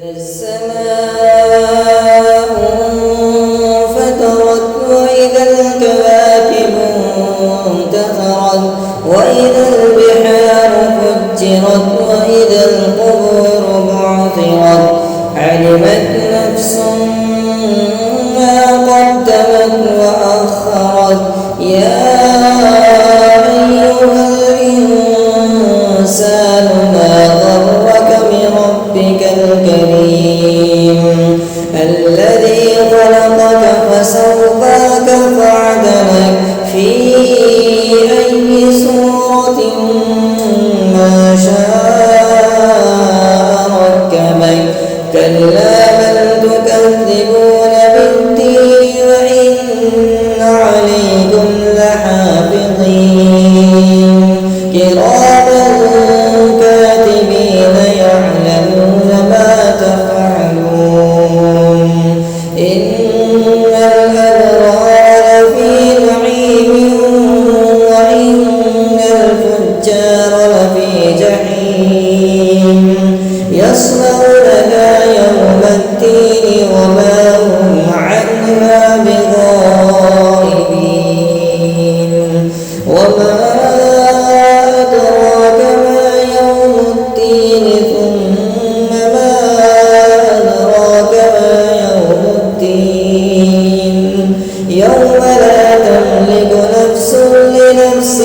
السماء انفطرت وإذا الكواكب انتثرت وإذا البحار فجرت وإذا القبور بعثرت علمت نفس ما قدمت وأخرت يا أيها الإنسان ما غرك بربك الكريم الذي خلقك فسواك فعدلك في أي صورة ما شاء ركبك كلا بل تكذبون بالدين وإن عليكم لحافظين كراما كاتبين يعلمون ما تفعلون إن الأبرار لفي نعيم وإن الفجار لفي جحيم يصلونها يوم الدين وما هم عنها بغائبين وما أدراك ما يوم الدين ثم ما أدراك ما يوم الدين يوم لا تملك نفس لنفس